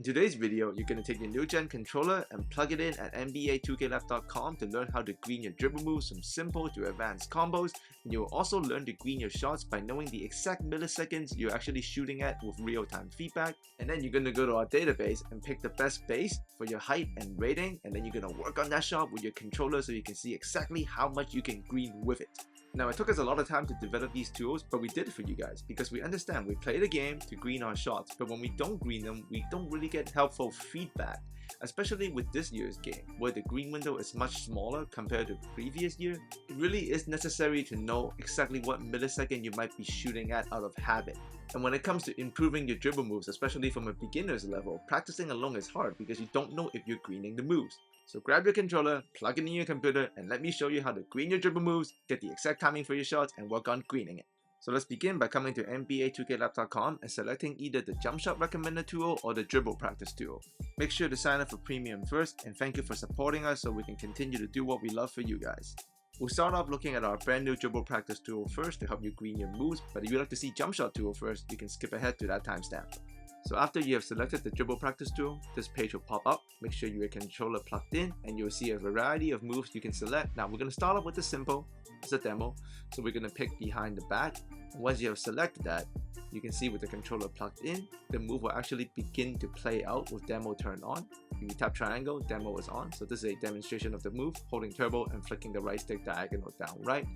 In today's video, you're going to take your new gen controller and plug it in at NBA2klab.com to learn how to green your dribble moves from simple to advanced combos, and you'll also learn to green your shots by knowing the exact milliseconds you're actually shooting at with real-time feedback. And then you're going to go to our database and pick the best base for your height and rating, and then you're going to work on that shot with your controller so you can see exactly how much you can green with it. Now, it took us a lot of time to develop these tools, but we did it for you guys because we understand we play the game to green our shots, but when we don't green them, we don't really get helpful feedback, especially with this year's game, where the green window is much smaller compared to previous year. It really is necessary to know exactly what millisecond you might be shooting at out of habit. And when it comes to improving your dribble moves, especially from a beginner's level, practicing along is hard because you don't know if you're greening the moves. So grab your controller, plug it in your computer, and let me show you how to green your dribble moves, get the exact timing for your shots, and work on greening it. So let's begin by coming to NBA2klab.com and selecting either the Jumpshot recommender tool or the Dribble practice tool. Make sure to sign up for premium first, and thank you for supporting us so we can continue to do what we love for you guys. We'll start off looking at our brand new Dribble practice tool first to help you green your moves, but if you'd like to see Jumpshot tool first, you can skip ahead to that timestamp. So after you have selected the Dribble practice tool, this page will pop up. Make sure your controller plugged in and you'll see a variety of moves you can select. Now we're going to start off with the simple, it's a demo. So we're going to pick behind the back. And once you have selected that, you can see with the controller plugged in, the move will actually begin to play out with demo turned on. If you tap triangle, demo is on. So this is a demonstration of the move, holding turbo and flicking the right stick diagonal down right.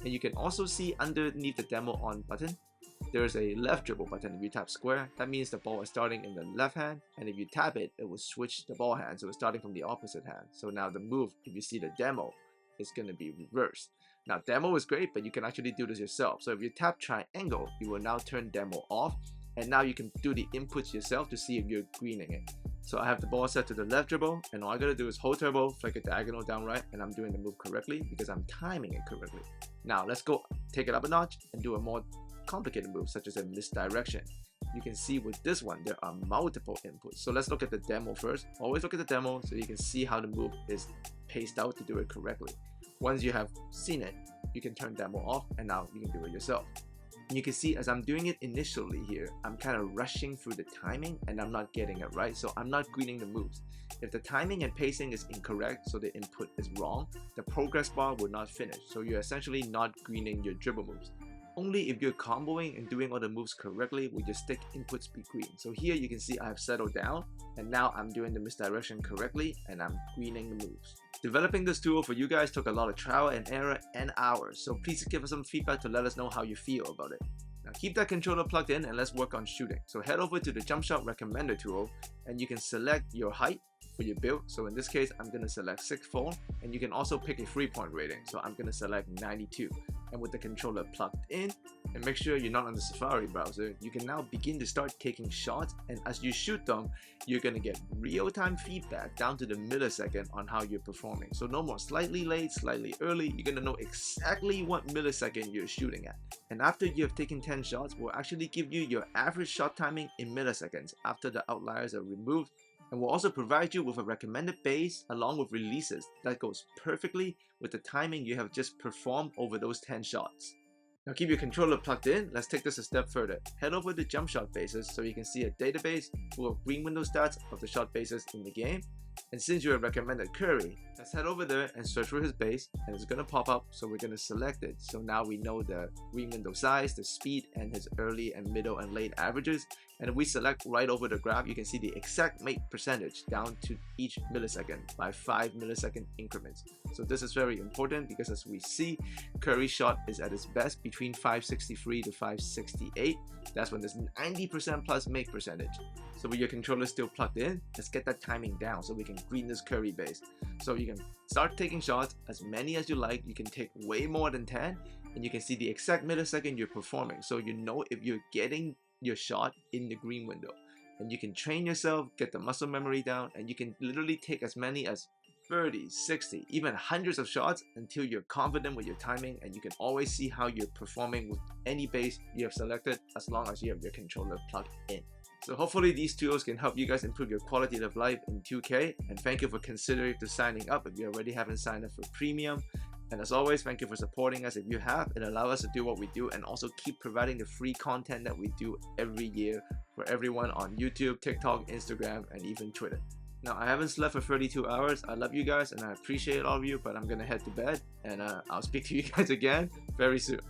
And you can also see underneath the demo on button, there is a left dribble button. If you tap square, that means the ball is starting in the left hand, and if you tap it, it will switch the ball hand, so it's starting from the opposite hand. So now the move, if you see the demo, is going to be reversed. Now demo is great, but you can actually do this yourself. So if you tap triangle, you will now turn demo off, and now you can do the inputs yourself to see if you're greening it. So I have the ball set to the left dribble, and all I gotta do is hold turbo, flick it diagonal down right, and I'm doing the move correctly because I'm timing it correctly. Now let's go take it up a notch and do a more complicated move such as a misdirection. You can see with this one there are multiple inputs. So let's look at the demo first. Always look at the demo so you can see how the move is paced out to do it correctly. Once you have seen it, you can turn demo off and now you can do it yourself. And you can see as I'm doing it initially here, I'm kind of rushing through the timing and I'm not getting it right, so I'm not greening the moves. If the timing and pacing is incorrect, so the input is wrong, the progress bar will not finish, so you're essentially not greening your dribble moves. Only if you're comboing and doing all the moves correctly will your stick inputs be green. So here you can see I have settled down and now I'm doing the misdirection correctly and I'm greening the moves. Developing this tool for you guys took a lot of trial and error and hours, so please give us some feedback to let us know how you feel about it. Now keep that controller plugged in and let's work on shooting. So head over to the Jumpshot recommender tool and you can select your height for your build. So in this case, I'm going to select 6'4", and you can also pick a 3-point rating. So I'm going to select 92. And with the controller plugged in, and make sure you're not on the Safari browser, you can now begin to start taking shots, and as you shoot them, you're going to get real-time feedback down to the millisecond on how you're performing. So no more slightly late, slightly early, you're going to know exactly what millisecond you're shooting at. And after you have taken 10 shots, we'll actually give you your average shot timing in milliseconds after the outliers are removed. And we'll also provide you with a recommended base along with releases that goes perfectly with the timing you have just performed over those 10 shots. Now keep your controller plugged in. Let's take this a step further. Head over to Jumpshot bases so you can see a database full of green window stats of the shot bases in the game. And since you have recommended Curry, let's head over there and search for his base, and it's going to pop up, so we're going to select it. So now we know the green window size, the speed, and his early and middle and late averages. And if we select right over the graph, you can see the exact make percentage down to each millisecond by 5 millisecond increments. So this is very important because as we see, Curry's shot is at its best between 563 to 568. That's when there's 90% plus make percentage. So with your controller still plugged in, let's get that timing down so we can green this Curry base. So you can start taking shots as many as you like. You can take way more than 10 and you can see the exact millisecond you're performing. So you know if you're getting your shot in the green window, and you can train yourself, get the muscle memory down, and you can literally take as many as 30, 60, even hundreds of shots until you're confident with your timing, and you can always see how you're performing with any base you have selected as long as you have your controller plugged in. So hopefully these tools can help you guys improve your quality of life in 2K, and thank you for considering signing up if you already haven't signed up for premium. And as always, thank you for supporting us. If you have, it allows us to do what we do and also keep providing the free content that we do every year for everyone on YouTube, TikTok, Instagram, and even Twitter. Now, I haven't slept for 32 hours. I love you guys and I appreciate all of you, but I'm gonna head to bed, and I'll speak to you guys again very soon.